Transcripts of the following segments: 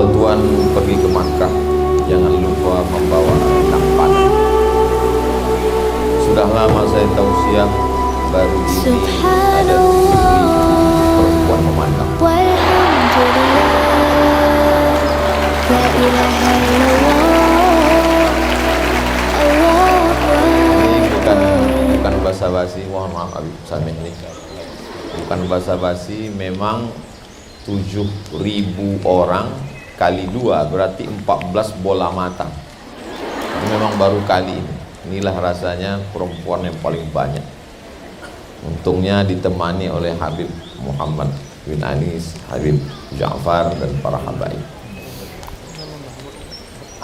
Kalau Tuan pergi ke Makkah, jangan lupa membawa rendang padang. Sudah lama saya tausiah, baru ini ada 7.000 perempuan memandang. Ini bukan basa-basi, mohon maaf Habib Samih ini. Bukan basa-basi, memang 7.000 orang kali 2 berarti 14 bola mata. Ini memang baru kali ini. Inilah rasanya perempuan yang paling banyak. Untungnya ditemani oleh Habib Muhammad bin Anis, Habib Ja'far dan para habaib.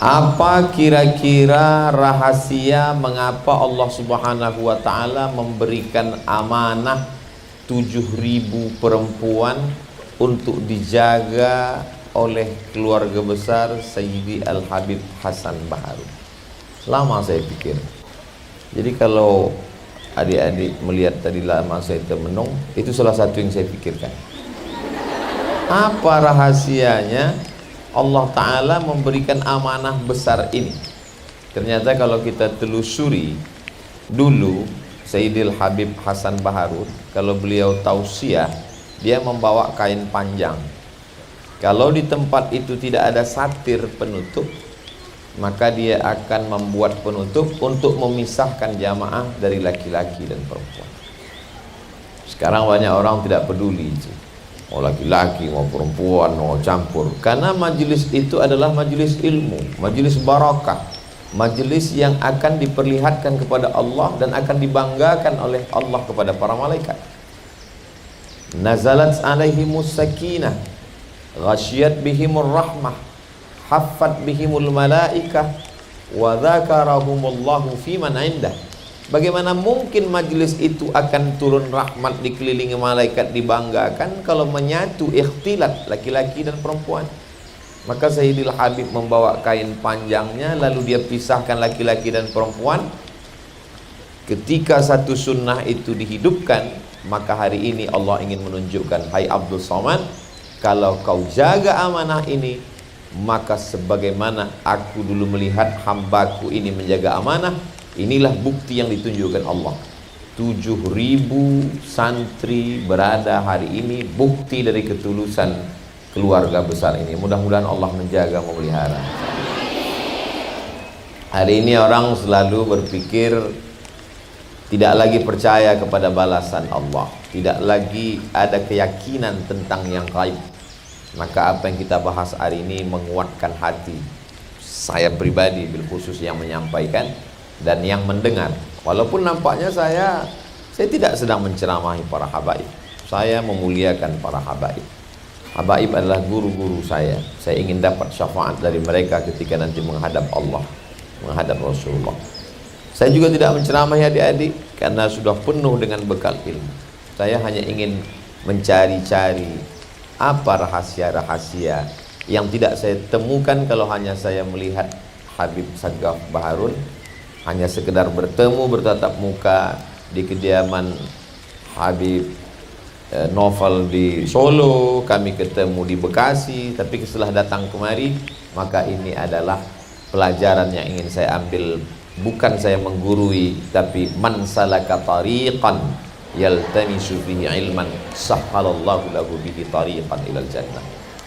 Apa kira-kira rahasia mengapa Allah Subhanahu wa taala memberikan amanah 7.000 perempuan untuk dijaga oleh keluarga besar Sayyidi Al-Habib Hasan Baharun? Lama saya pikir. Jadi kalau adik-adik melihat tadi lama saya termenung, itu salah satu yang saya pikirkan. Apa rahasianya Allah Ta'ala memberikan amanah besar ini? Ternyata kalau kita telusuri dulu Sayyidil Habib Hasan Baharun, kalau beliau tausiah, dia membawa kain panjang. Kalau di tempat itu tidak ada satir penutup, maka dia akan membuat penutup untuk memisahkan jamaah dari laki-laki dan perempuan. Sekarang banyak orang tidak peduli itu, mau laki-laki mau perempuan mau campur, karena majelis itu adalah majelis ilmu, majelis barakah, majelis yang akan diperlihatkan kepada Allah dan akan dibanggakan oleh Allah kepada para malaikat. Nazalat alaihimus sakinah, ghasyiyat bihimur rahmah, haffat bihimul malaikah, wa dzakarahumullahu fi man indah. Bagaimana mungkin majlis itu akan turun rahmat, dikelilingi malaikat, dibanggakan kalau menyatu ikhtilat laki-laki dan perempuan? Maka Sayyidil Habib membawa kain panjangnya, lalu dia pisahkan laki-laki dan perempuan. Ketika satu sunnah itu dihidupkan, maka hari ini Allah ingin menunjukkan, hai Abdul Somad, kalau kau jaga amanah ini, maka sebagaimana aku dulu melihat hambaku ini menjaga amanah, inilah bukti yang ditunjukkan Allah. 7.000 santri berada hari ini, bukti dari ketulusan keluarga besar ini. Mudah-mudahan Allah menjaga, memelihara. Hari ini orang selalu berpikir tidak lagi percaya kepada balasan Allah, tidak lagi ada keyakinan tentang yang gaib. Maka apa yang kita bahas hari ini menguatkan hati saya pribadi, bil khusus yang menyampaikan dan yang mendengar. Walaupun nampaknya saya tidak sedang menceramahi para habaib, saya memuliakan para habaib. Habaib adalah guru-guru saya. Saya ingin dapat syafaat dari mereka ketika nanti menghadap Allah, menghadap Rasulullah. Saya juga tidak menceramahi adik-adik karena sudah penuh dengan bekal ilmu. Saya hanya ingin mencari-cari apa rahasia-rahasia yang tidak saya temukan kalau hanya saya melihat Habib Sagaf Baharun, hanya sekedar bertemu bertatap muka di kediaman Habib Novel di Solo, kami ketemu di Bekasi, tapi setelah datang kemari, maka ini adalah pelajaran yang ingin saya ambil. Bukan saya menggurui, tapi man salaka tariqan yaltamisu fihi ilman sahhalallahu lahu bihi tariqan ilal jannah.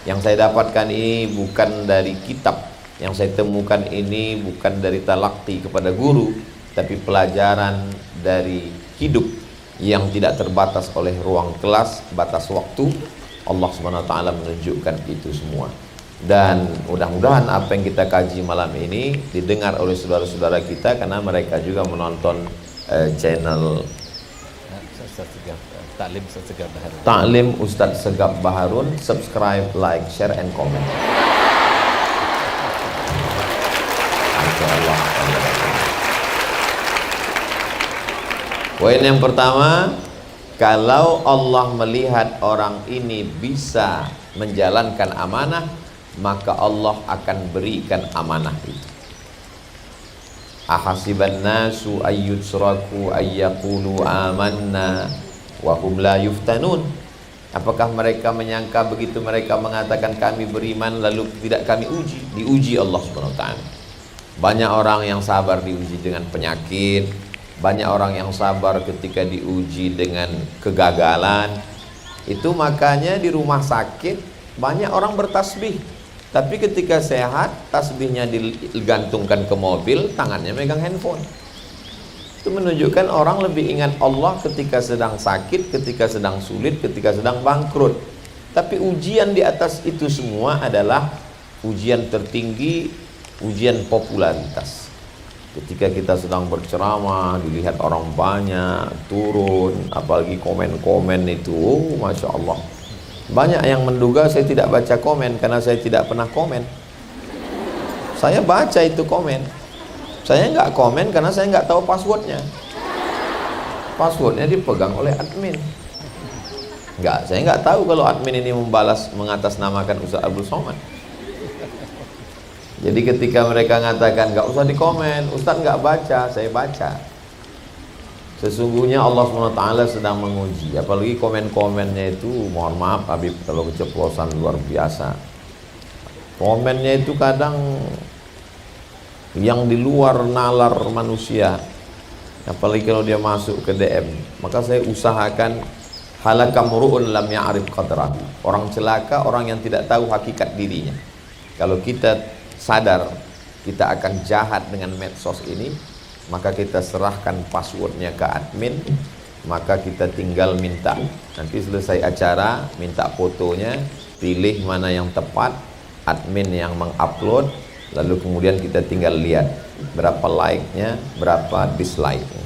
Yang saya dapatkan ini bukan dari kitab, yang saya temukan ini bukan dari talaqi kepada guru, tapi pelajaran dari hidup yang tidak terbatas oleh ruang kelas, batas waktu. Allah SWT menunjukkan itu semua. Dan mudah-mudahan apa yang kita kaji malam ini didengar oleh saudara-saudara kita, karena mereka juga menonton channel Ta'lim Ustadz Sagaf Baharun. Subscribe, like, share, and comment. Poin yang pertama, kalau Allah melihat orang ini bisa menjalankan amanah, maka Allah akan berikan amanah itu. Ahasiban nasu ayyutsraku ayyaqulu amanna wa hum la yuftanun. Apakah mereka menyangka begitu mereka mengatakan kami beriman lalu tidak kami uji? Diuji Allah Subhanahu wa taala. Banyak orang yang sabar diuji dengan penyakit, banyak orang yang sabar ketika diuji dengan kegagalan. Itu makanya di rumah sakit banyak orang bertasbih, tapi ketika sehat tasbihnya digantungkan ke mobil, tangannya megang handphone. Itu menunjukkan orang lebih ingat Allah ketika sedang sakit, ketika sedang sulit, ketika sedang bangkrut. Tapi ujian di atas itu semua adalah ujian tertinggi, ujian popularitas. Ketika kita sedang berceramah, dilihat orang banyak, turun, apalagi komen-komen itu, Masya Allah. Banyak yang menduga saya tidak baca komen karena saya tidak pernah komen. Saya baca itu komen. Saya nggak komen karena saya nggak tahu passwordnya. Passwordnya dipegang oleh admin. Saya nggak tahu kalau admin ini membalas mengatasnamakan Ustaz Abdul Somad. Jadi ketika mereka mengatakan nggak usah dikomen, Ustaz nggak baca, saya baca. Sesungguhnya Allah SWT sedang menguji. Apalagi komen-komennya itu, mohon maaf Habib kalau keceplosan luar biasa. Komennya itu kadang yang di luar nalar manusia, apalagi kalau dia masuk ke DM. Maka saya usahakan halaka mru'un lam ya'rif qadrahu. Orang celaka orang yang tidak tahu hakikat dirinya. Kalau kita sadar kita akan jahat dengan medsos ini, maka kita serahkan passwordnya ke admin, maka kita tinggal minta, nanti selesai acara minta fotonya, pilih mana yang tepat, admin yang mengupload, lalu kemudian kita tinggal lihat berapa like-nya, berapa dislike-nya.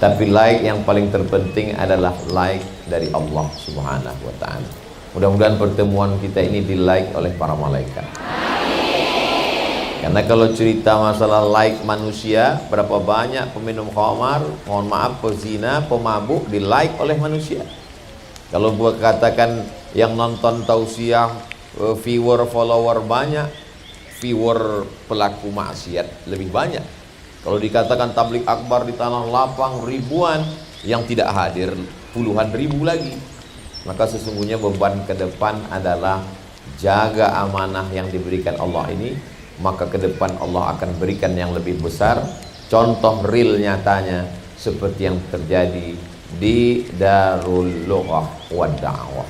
Tapi like yang paling terpenting adalah like dari Allah Subhanahu wa ta'ala. Mudah-mudahan pertemuan kita ini di like oleh para malaikat. Karena kalau cerita masalah like manusia, berapa banyak peminum khamar, mohon maaf, pezina, pemabuk di like oleh manusia. Kalau buat katakan yang nonton tausiah, viewer, follower banyak, viewer pelaku maksiat lebih banyak. Kalau dikatakan tablik akbar di tanah lapang ribuan, yang tidak hadir puluhan ribu lagi. Maka sesungguhnya beban ke depan adalah jaga amanah yang diberikan Allah ini, maka ke depan Allah akan berikan yang lebih besar. Contoh real nyatanya seperti yang terjadi di Darul Lughah wa Da'wah.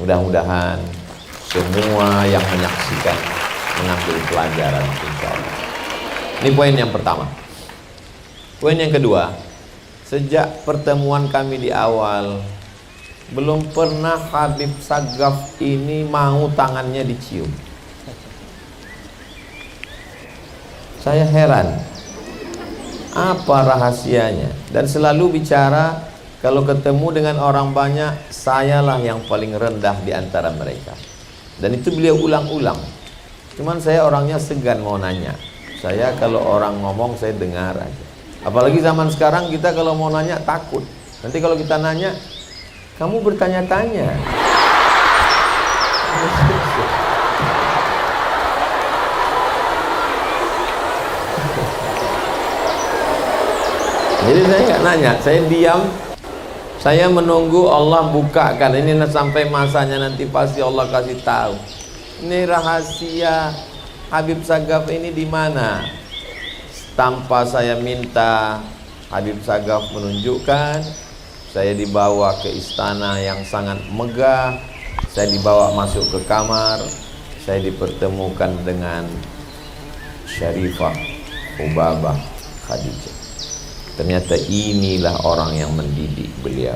Mudah-mudahan semua yang menyaksikan mengambil pelajaran, insyaallah. Ini poin yang pertama. Poin yang kedua, sejak pertemuan kami di awal, belum pernah Habib Sagaf ini mau tangannya dicium. Saya heran, apa rahasianya? Dan selalu bicara, kalau ketemu dengan orang banyak, sayalah yang paling rendah di antara mereka. Dan itu beliau ulang-ulang. Cuman saya orangnya segan mau nanya. Saya kalau orang ngomong saya dengar aja. Apalagi zaman sekarang kita kalau mau nanya takut. Nanti kalau kita nanya, kamu bertanya-tanya. Jadi saya nggak nanya, saya diam. Saya menunggu Allah bukakan. Ini sampai masanya nanti pasti Allah kasih tahu. Ini rahasia Habib Sagaf ini di mana? Tanpa saya minta, Habib Sagaf menunjukkan. Saya dibawa ke istana yang sangat megah. Saya dibawa masuk ke kamar. Saya dipertemukan dengan Syarifah Ubabah Khadijah. Ternyata inilah orang yang mendidik beliau.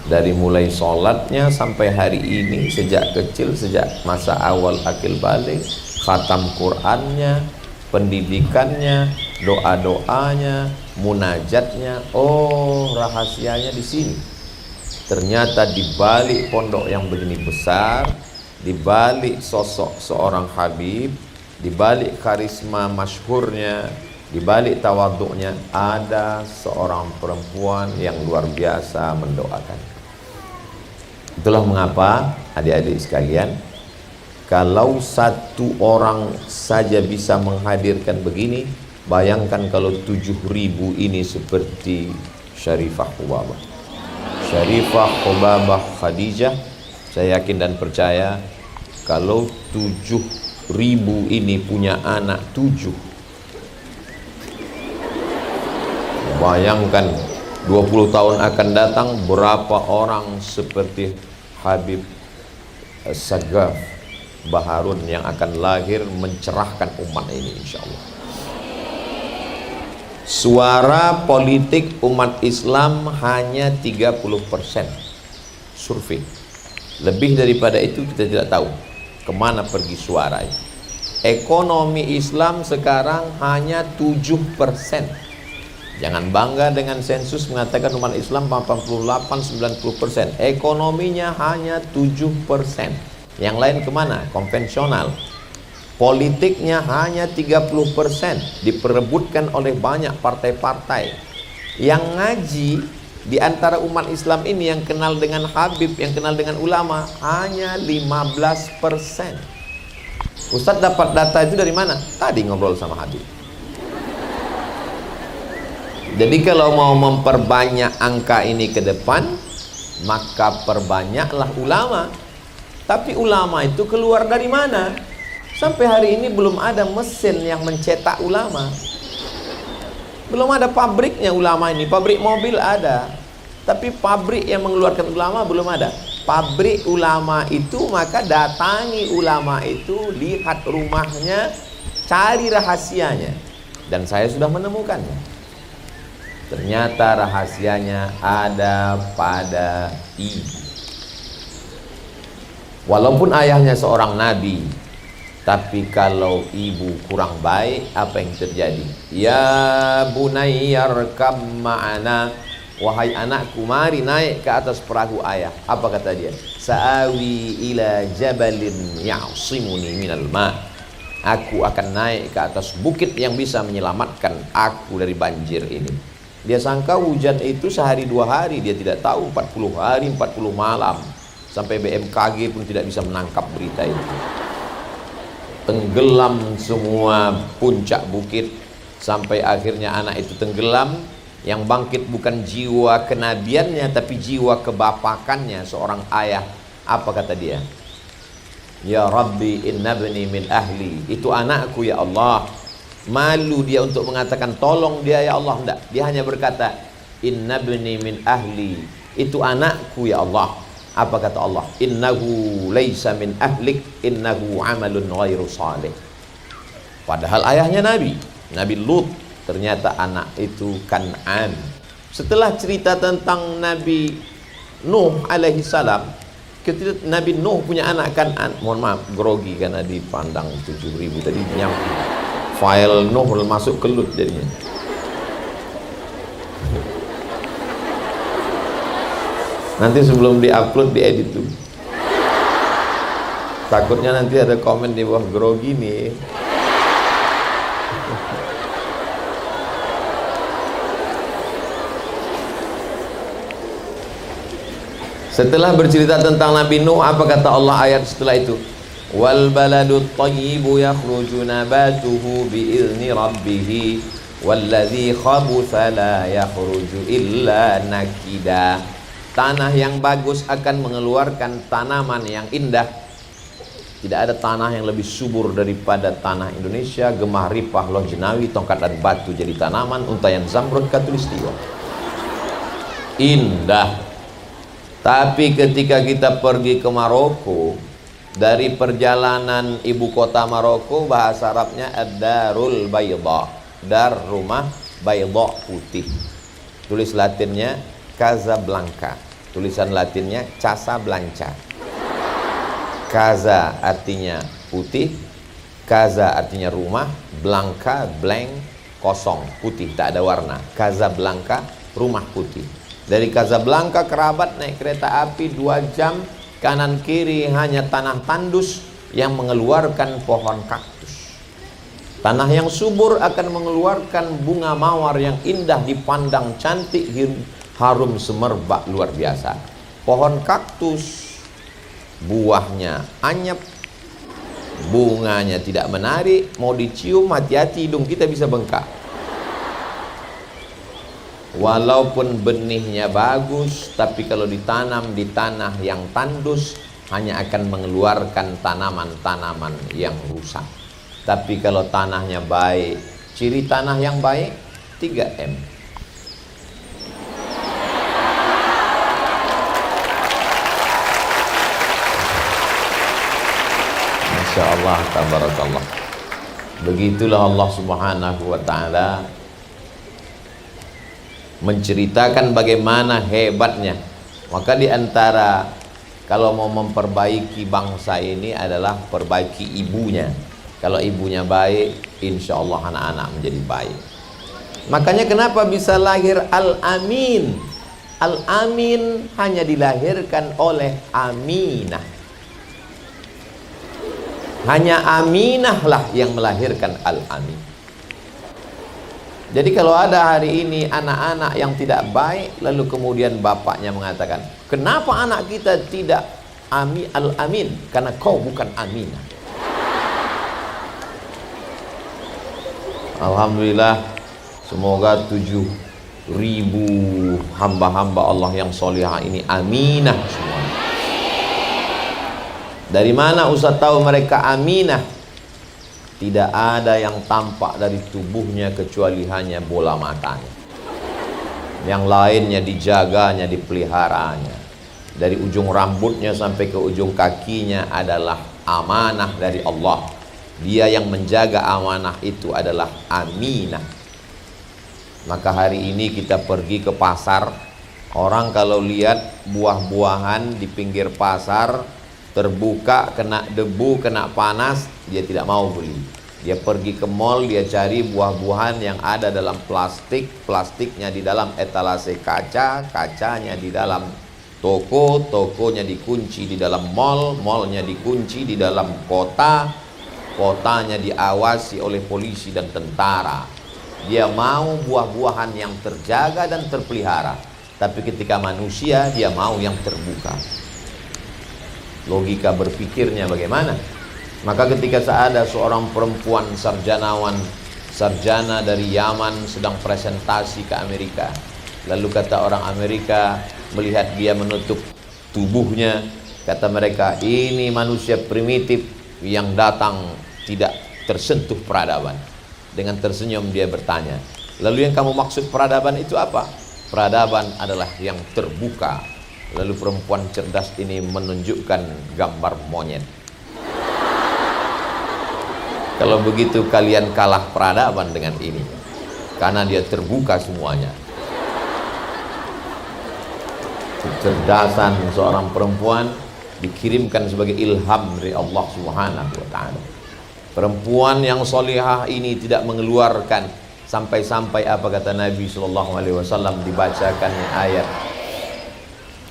Dari mulai sholatnya sampai hari ini, sejak kecil, sejak masa awal akil balik, khatam Qur'annya, pendidikannya, doa-doanya, munajatnya. Oh, rahasianya di sini. Ternyata di balik pondok yang begini besar, di balik sosok seorang Habib, di balik karisma masyhurnya, di balik tawaduknya, ada seorang perempuan yang luar biasa mendoakan. Itulah mengapa adik-adik sekalian, kalau satu orang saja bisa menghadirkan begini, bayangkan kalau 7.000 ini seperti Syarifah Ubabah. Syarifah, Khobabah, Khadijah. Saya yakin dan percaya kalau 7.000 ini punya anak 7, bayangkan 20 tahun akan datang berapa orang seperti Habib Sagaf Baharun yang akan lahir mencerahkan umat ini, insya Allah. Suara politik umat Islam hanya 30% survei. Lebih daripada itu kita tidak tahu kemana pergi suara itu. Ekonomi Islam sekarang hanya 7%. Jangan bangga dengan sensus mengatakan umat Islam 88-90%. Ekonominya hanya 7%. Yang lain kemana? Konvensional. Politiknya hanya 30%, diperebutkan oleh banyak partai-partai. Yang ngaji di antara umat Islam ini yang kenal dengan Habib, yang kenal dengan ulama hanya 15%. Ustadz dapat data itu dari mana? Tadi ngobrol sama Habib. Jadi kalau mau memperbanyak angka ini ke depan, maka perbanyaklah ulama. Tapi ulama itu keluar dari mana? Sampai hari ini belum ada mesin yang mencetak ulama. Belum ada pabriknya ulama ini. Pabrik mobil ada, tapi pabrik yang mengeluarkan ulama belum ada. Pabrik ulama itu, maka datangi ulama itu, lihat rumahnya, cari rahasianya. Dan saya sudah menemukannya. Ternyata rahasianya ada pada ibu. Walaupun ayahnya seorang nabi, tapi kalau ibu kurang baik, apa yang terjadi? Ya bunayya arkam ma'ana, wahai anakku, mari naik ke atas perahu ayah. Apa kata dia? Sa'awi ila jabalin ya'simuni minal ma'. Aku akan naik ke atas bukit yang bisa menyelamatkan aku dari banjir ini. Dia sangka hujan itu sehari 2 hari, dia tidak tahu 40 hari 40 malam. Sampai BMKG pun tidak bisa menangkap berita itu. Tenggelam semua puncak bukit, sampai akhirnya anak itu tenggelam. Yang bangkit bukan jiwa kenabiannya, tapi jiwa kebapakannya, seorang ayah. Apa kata dia? Ya Rabbi inna bani min ahli. Itu anakku ya Allah. Malu dia untuk mengatakan tolong dia ya Allah. Tidak, dia hanya berkata inna bani min ahli. Itu anakku ya Allah. Apa kata Allah? Innahu laisa min ahlik, innahu amalun ghairu salih. Padahal ayahnya Nabi Lut. Ternyata anak itu Kan'an. Setelah cerita tentang Nabi Nuh alaihi salam, ketika Nabi Nuh punya anak Kan'an. Mohon maaf, grogi karena dipandang 7.000 tadi, yang file Nuh masuk ke Lut jadinya. Nanti sebelum diupload diedit dulu. Takutnya nanti ada komen di bawah grogi nih. Setelah bercerita tentang Nabi Nuh, apa kata Allah ayat setelah itu? Wal baladut thayyibu yakhruju nabatuhu bi'izni rabbih walladzi khabutha la yakhruju illa nakida. Tanah yang bagus akan mengeluarkan tanaman yang indah. Tidak ada tanah yang lebih subur daripada tanah Indonesia. Gemah ripah, loh jenawi, tongkat dan batu jadi tanaman, untayan zamrud, katulistiwa. Indah. Tapi ketika kita pergi ke Maroko, dari perjalanan ibu kota Maroko, bahasa Arabnya ad-darul bayda, dar rumah, bayda putih. Tulis Latinnya Casablanca, tulisan Latinnya Casablanca. Casa artinya putih, Casa artinya rumah, Blanca blank, kosong, putih, tak ada warna. Casablanca, rumah putih. Dari Casablanca ke Rabat naik kereta api 2 jam, kanan kiri hanya tanah tandus yang mengeluarkan pohon kaktus. Tanah yang subur akan mengeluarkan bunga mawar yang indah dipandang, cantik, harum semerbak, luar biasa. Pohon kaktus, buahnya anyep, bunganya tidak menarik, mau dicium hati-hati hidung kita bisa bengkak. Walaupun benihnya bagus, tapi kalau ditanam di tanah yang tandus hanya akan mengeluarkan tanaman-tanaman yang rusak. Tapi kalau tanahnya baik, ciri tanah yang baik 3M. Masya Allah, tabarakallah. Begitulah Allah subhanahu wa ta'ala menceritakan bagaimana hebatnya. Maka diantara kalau mau memperbaiki bangsa ini adalah perbaiki ibunya. Kalau ibunya baik, insya Allah anak-anak menjadi baik. Makanya kenapa bisa lahir Al-Amin? Al-Amin hanya dilahirkan oleh Aminah. Hanya Aminah lah yang melahirkan Al-Amin. Jadi kalau ada hari ini anak-anak yang tidak baik, lalu kemudian bapaknya mengatakan, kenapa anak kita tidak Al-Amin? Karena kau bukan Aminah. Alhamdulillah, semoga 7.000 hamba-hamba Allah yang solihah ini Aminah semua. Dari mana Ustaz tahu mereka Aminah? Tidak ada yang tampak dari tubuhnya kecuali hanya bola matanya. Yang lainnya dijaganya, dipeliharanya. Dari ujung rambutnya sampai ke ujung kakinya adalah amanah dari Allah. Dia yang menjaga amanah itu adalah Aminah. Maka hari ini kita pergi ke pasar. Orang kalau lihat buah-buahan di pinggir pasar terbuka, kena debu, kena panas, dia tidak mau beli. Dia pergi ke mall, dia cari buah-buahan yang ada dalam plastik, plastiknya di dalam etalase kaca, kacanya di dalam toko, tokonya dikunci di dalam mall, mallnya dikunci di dalam kota, kotanya diawasi oleh polisi dan tentara. Dia mau buah-buahan yang terjaga dan terpelihara. Tapi ketika manusia, dia mau yang terbuka. Logika berpikirnya bagaimana? Maka ketika ada seorang perempuan sarjana dari Yaman sedang presentasi ke Amerika, lalu kata orang Amerika melihat dia menutup tubuhnya, kata mereka, ini manusia primitif yang datang tidak tersentuh peradaban. Dengan tersenyum dia bertanya, lalu yang kamu maksud peradaban itu apa? Peradaban adalah yang terbuka. Lalu perempuan cerdas ini menunjukkan gambar monyet. Kalau begitu kalian kalah peradaban dengan ini, karena dia terbuka semuanya. Kecerdasan seorang perempuan dikirimkan sebagai ilham dari Allah Subhanahu wa ta'ala. Perempuan yang solihah ini tidak mengeluarkan, sampai-sampai apa kata Nabi SAW, dibacakan ayat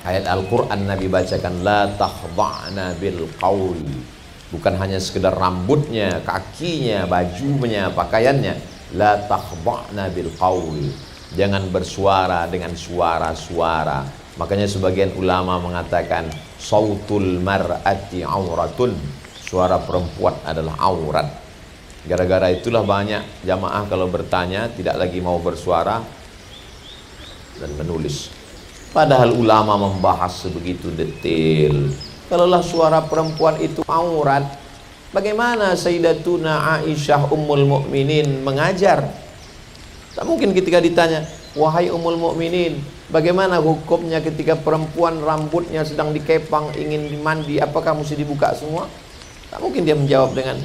Al-Quran, Nabi bacakan, la takhda'na bil qaul. Bukan hanya sekedar rambutnya, kakinya, bajunya, pakaiannya. La takhda'na bil qaul. Jangan bersuara dengan suara-suara. Makanya sebagian ulama mengatakan, sautul mar'ati auratun. Suara perempuan adalah aurat. Gara-gara itulah banyak jamaah kalau bertanya tidak lagi mau bersuara dan menulis. Padahal ulama membahas sebegitu detail. Kalaulah suara perempuan itu aurat, bagaimana Sayyidatuna Aisyah Ummul Mukminin mengajar? Tak mungkin ketika ditanya, wahai Ummul Mukminin, bagaimana hukumnya ketika perempuan rambutnya sedang dikepang ingin mandi, apakah mesti dibuka semua? Tak mungkin dia menjawab dengan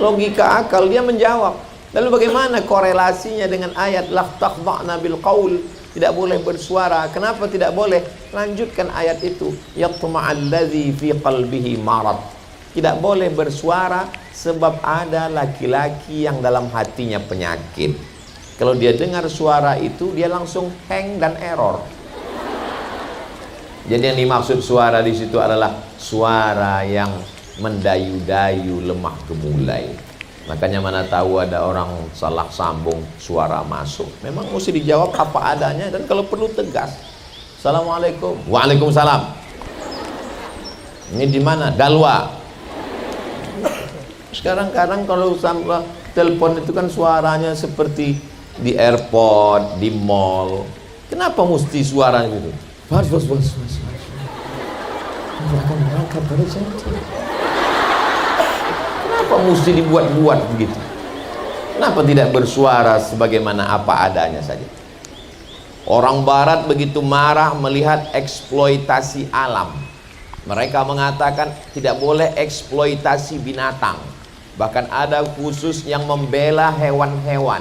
logika akal. Dia menjawab. Lalu bagaimana korelasinya dengan ayat la takhda'na bil qaul, tidak boleh bersuara? Kenapa tidak boleh? Lanjutkan ayat itu, yatma'alladzi fi qalbihi marad. Tidak boleh bersuara sebab ada laki-laki yang dalam hatinya penyakit. Kalau dia dengar suara itu, dia langsung hang dan error. Jadi yang dimaksud suara di situ adalah suara yang mendayu-dayu, lemah gemulai. Makanya mana tahu ada orang salah sambung, suara masuk, memang mesti dijawab apa adanya, dan kalau perlu tegas. Assalamualaikum. Waalaikumsalam. Ini di mana? Dalwa. Sekarang kadang kalau telepon itu kan suaranya seperti di airport, di mall. Kenapa mesti suara gitu? Bos. Akan berangkat pada janji. Kenapa mesti dibuat-buat begitu? Kenapa tidak bersuara sebagaimana apa adanya saja? Orang barat begitu marah melihat eksploitasi alam. Mereka mengatakan tidak boleh eksploitasi binatang. Bahkan ada khusus yang membela hewan-hewan,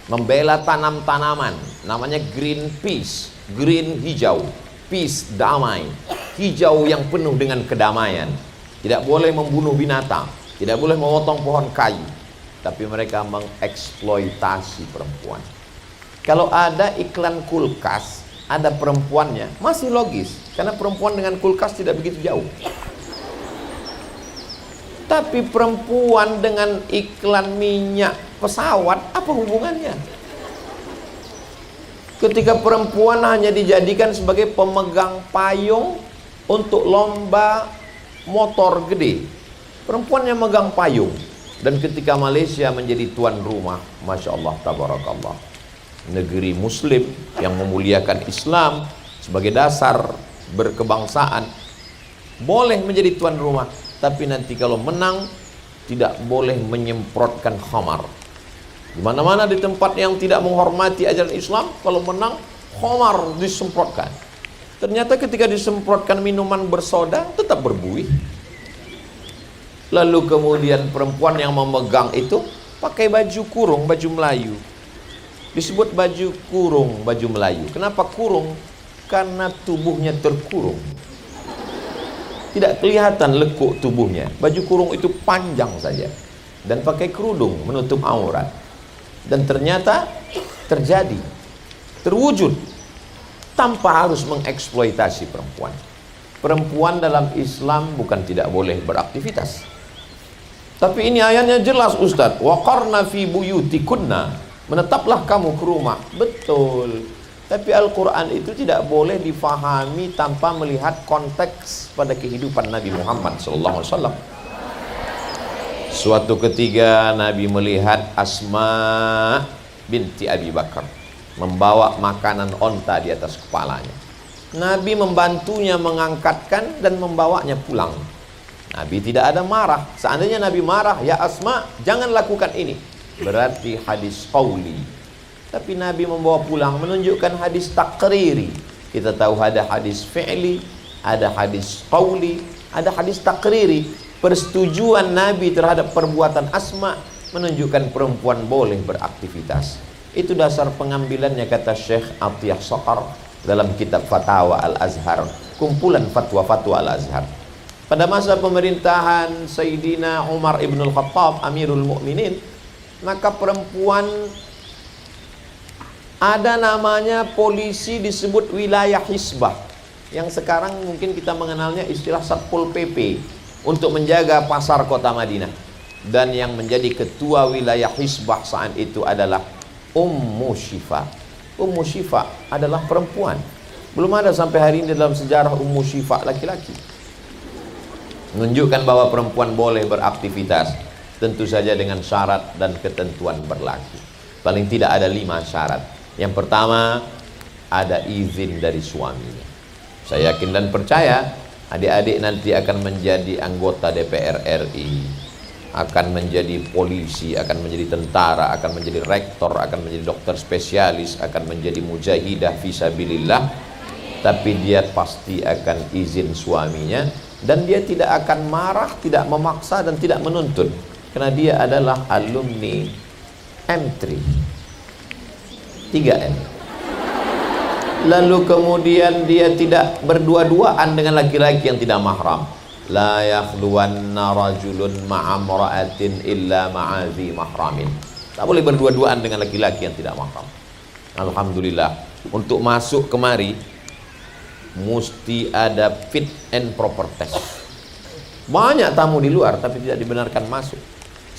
membela tanam-tanaman, namanya green peace, green hijau, peace damai, hijau yang penuh dengan kedamaian. Tidak boleh membunuh binatang, tidak boleh memotong pohon kayu, tapi mereka mengeksploitasi perempuan. Kalau ada iklan kulkas, ada perempuannya, masih logis, karena perempuan dengan kulkas tidak begitu jauh. Tapi perempuan dengan iklan minyak pesawat, apa hubungannya? Ketika perempuan hanya dijadikan sebagai pemegang payung untuk lomba motor gede, perempuan yang megang payung. Dan ketika Malaysia menjadi tuan rumah, Masya Allah, tabarakallah, negeri muslim yang memuliakan Islam sebagai dasar berkebangsaan, boleh menjadi tuan rumah. Tapi nanti kalau menang tidak boleh menyemprotkan khamar. Di mana-mana di tempat yang tidak menghormati ajaran Islam, kalau menang khamar disemprotkan. Ternyata ketika disemprotkan minuman bersoda tetap berbuih. Lalu kemudian perempuan yang memegang itu pakai baju kurung, baju Melayu. Disebut baju kurung, baju Melayu. Kenapa kurung? Karena tubuhnya terkurung. Tidak kelihatan lekuk tubuhnya. Baju kurung itu panjang saja dan pakai kerudung menutup aurat. Dan ternyata terjadi, terwujud tanpa harus mengeksploitasi perempuan. Perempuan dalam Islam bukan tidak boleh beraktivitas. Tapi ini ayatnya jelas, Ustaz. Waqarna fi buyutikunna. Menetaplah kamu ke rumah. Betul. Tapi Al-Quran itu tidak boleh difahami tanpa melihat konteks pada kehidupan Nabi Muhammad SAW. Suatu ketika Nabi melihat Asma binti Abi Bakar membawa makanan onta di atas kepalanya. Nabi membantunya mengangkatkan dan membawanya pulang. Nabi tidak ada marah. Seandainya Nabi marah, ya Asma, jangan lakukan ini, berarti hadis qauli. Tapi Nabi membawa pulang menunjukkan hadis takriri. Kita tahu ada hadis fi'li, ada hadis qauli, ada hadis takriri. Persetujuan Nabi terhadap perbuatan Asma menunjukkan perempuan boleh beraktivitas. Itu dasar pengambilannya, kata Syekh Atiyah Saqar dalam kitab Fatawa Al-Azhar, kumpulan fatwa-fatwa Al-Azhar. Pada masa pemerintahan Sayyidina Umar ibn al-Khattab, Amirul Mukminin, maka perempuan, ada namanya polisi disebut wilayah hisbah, yang sekarang mungkin kita mengenalnya istilah Satpol PP, untuk menjaga pasar kota Madinah. Dan yang menjadi ketua wilayah hisbah saat itu adalah Ummu Syifa. Ummu Syifa adalah perempuan. Belum ada sampai hari ini dalam sejarah Ummu Syifa laki-laki. Menunjukkan bahwa perempuan boleh beraktivitas, tentu saja dengan syarat dan ketentuan berlaku. Paling tidak ada 5 syarat. Yang pertama, ada izin dari suaminya. Saya yakin dan percaya adik-adik nanti akan menjadi anggota DPR RI, akan menjadi polisi, akan menjadi tentara, akan menjadi rektor, akan menjadi dokter spesialis, akan menjadi mujahidah fisabilillah. Tapi dia pasti akan izin suaminya, dan dia tidak akan marah, tidak memaksa, dan tidak menuntut, karena dia adalah alumni M3, 3M. Lalu kemudian dia tidak berdua-duaan dengan laki-laki yang tidak mahram. La yakhluwanna rajulun ma'amra'atin illa ma'azi mahramin. Tak boleh berdua-duaan dengan laki-laki yang tidak mahram. Alhamdulillah, untuk masuk kemari mesti ada fit and proper test. Banyak tamu di luar tapi tidak dibenarkan masuk.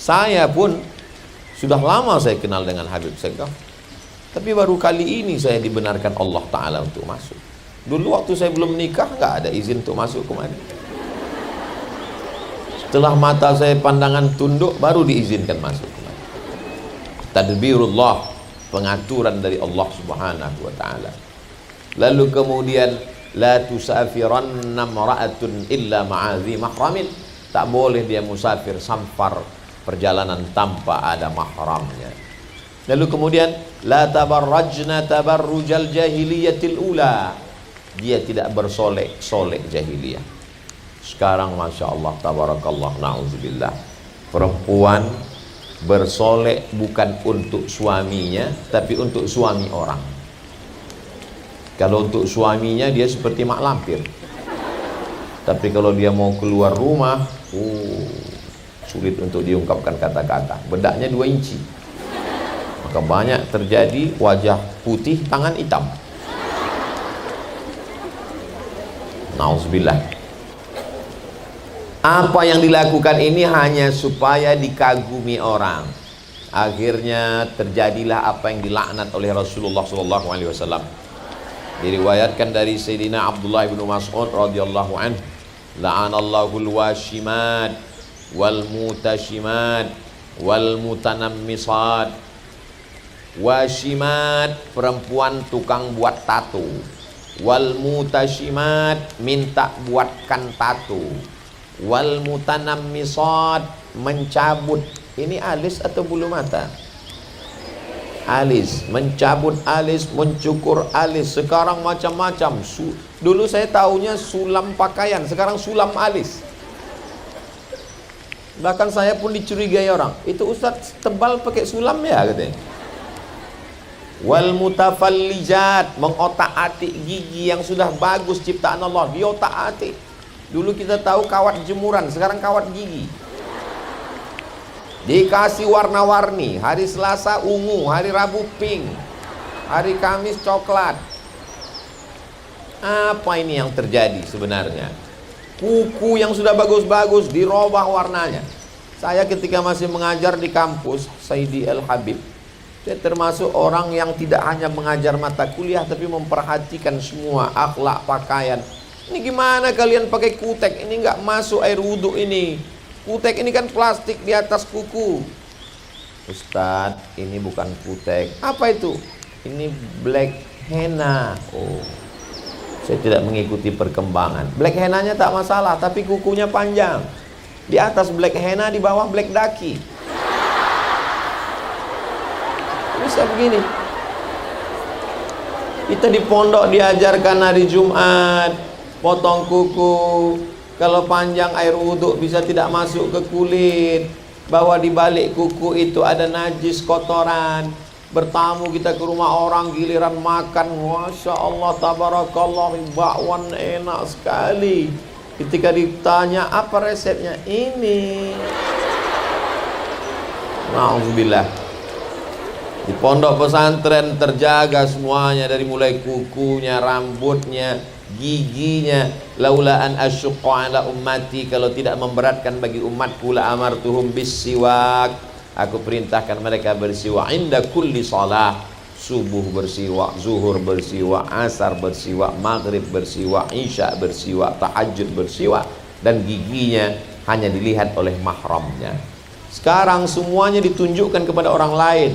Saya pun sudah lama saya kenal dengan Habib Segaf, tapi baru kali ini saya dibenarkan Allah Ta'ala untuk masuk. Dulu waktu saya belum nikah nggak ada izin untuk masuk kemari. Setelah mata saya pandangan tunduk baru diizinkan masuk kemari. Tadbirullah, pengaturan dari Allah Subhanahu wa taala. Lalu kemudian la tusafiranna mar'atun illa ma'adhi mahramin, tak boleh dia musafir samfar perjalanan tanpa ada mahramnya. Lalu kemudian la tabarrajna tabarrujal jahiliyatil ula, dia tidak bersolek-solek jahiliyah. Sekarang masya Allah tabarakallah, na'udzubillah, perempuan bersolek bukan untuk suaminya tapi untuk suami orang. Kalau untuk suaminya dia seperti mak lampir, tapi kalau dia mau keluar rumah, sulit untuk diungkapkan kata-kata. Bedaknya 2 inci, maka banyak terjadi wajah putih tangan hitam. Nauzubillah. Apa yang dilakukan ini hanya supaya dikagumi orang. Akhirnya terjadilah apa yang dilaknat oleh Rasulullah SAW. Diriwayatkan dari Sayyidina Abdullah bin Mas'ud radhiyallahu anhu, la'anallahu al-washimat wal mutashimat wal mutanammisat. Washimat, perempuan tukang buat tato. Wal mutashimat, minta buatkan tato. Wal mutanammisat, mencabut, ini alis atau bulu mata? Alis, mencabut alis, mencukur alis. Sekarang macam-macam. Dulu saya tahunya sulam pakaian, sekarang sulam alis. Bahkan saya pun dicurigai orang, itu Ustadz tebal pakai sulam ya katanya. Wal mutafallijat, mengotak-atik gigi yang sudah bagus ciptaan Allah, diotak-atik. Dulu kita tahu kawat jemuran, sekarang kawat gigi. Dikasih warna-warni, hari Selasa ungu, hari Rabu pink, hari Kamis coklat. Apa ini yang terjadi sebenarnya? Kuku yang sudah bagus-bagus dirubah warnanya. Saya ketika masih mengajar di kampus Saidi El Habib, saya termasuk orang yang tidak hanya mengajar mata kuliah tapi memperhatikan semua akhlak pakaian. Ini gimana kalian pakai kutek? Ini nggak masuk air wudhu ini. Kutek ini kan plastik di atas kuku. Ustadz, ini bukan kutek. Apa itu? Ini black henna. Oh, saya tidak mengikuti perkembangan. Black hennanya tak masalah, tapi kukunya panjang. Di atas black henna, di bawah black daki. Bisa begini. Kita di pondok diajarkan hari Jumat potong kuku, kalau panjang air wudhu bisa tidak masuk ke kulit, bahwa di balik kuku itu ada najis kotoran. Bertamu kita ke rumah orang, giliran makan, masya Allah tabarakallah, bakwan enak sekali. Ketika ditanya apa resepnya, ini. Na'udzubillah. Di pondok pesantren terjaga semuanya, dari mulai kukunya, rambutnya, giginya. Laula an asyqa ala ummati, kalau tidak memberatkan bagi umatku, la amartuhum bisiwak, aku perintahkan mereka bersiwak inda kulli shalah. Subuh bersiwak, zuhur bersiwak, asar bersiwak, maghrib bersiwak, isya bersiwak, tahajud bersiwak. Dan giginya hanya dilihat oleh mahramnya. Sekarang semuanya ditunjukkan kepada orang lain,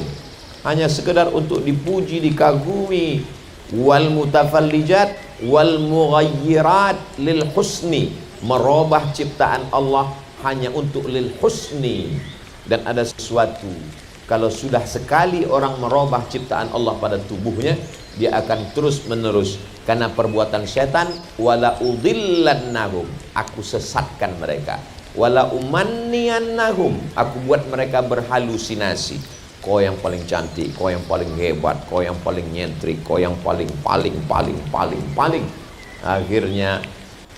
hanya sekedar untuk dipuji, dikagumi. Wal mutafallijat wal mughayyirat lil husni, merubah ciptaan Allah hanya untuk lil husni. Dan ada sesuatu, kalau sudah sekali orang merubah ciptaan Allah pada tubuhnya, dia akan terus menerus, karena perbuatan syaitan. Wala udhillannahum, aku sesatkan mereka. Wala umanniyannahum, aku buat mereka berhalusinasi. Kau yang paling cantik, kau yang paling hebat, kau yang paling nyentrik, kau yang paling. Akhirnya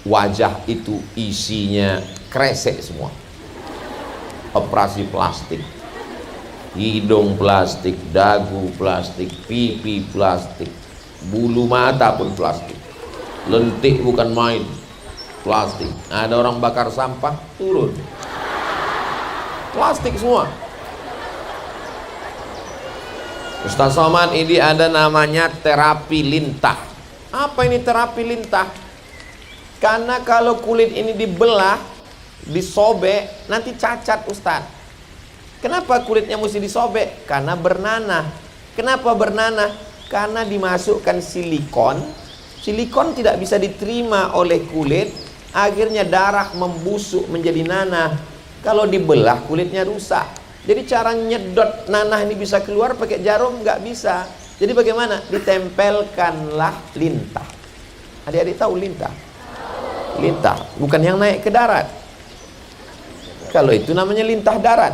wajah itu isinya kresek semua. Operasi plastik, hidung plastik, dagu plastik, pipi plastik, bulu mata pun plastik, lentik bukan main, plastik. Ada orang bakar sampah, turun plastik semua. Ustaz Somad, ini ada namanya terapi lintah. Apa ini terapi lintah? Karena kalau kulit ini dibelah, disobek, nanti cacat Ustaz. Kenapa kulitnya mesti disobek? Karena bernanah. Kenapa bernanah? Karena dimasukkan silikon. Silikon tidak bisa diterima oleh kulit, akhirnya darah membusuk menjadi nanah. Kalau dibelah kulitnya rusak. Jadi cara nyedot nanah ini bisa keluar pakai jarum nggak bisa. Jadi bagaimana? Ditempelkanlah lintah. Adik-adik tahu lintah? Lintah, bukan yang naik ke darat. Kalau itu namanya lintah darat.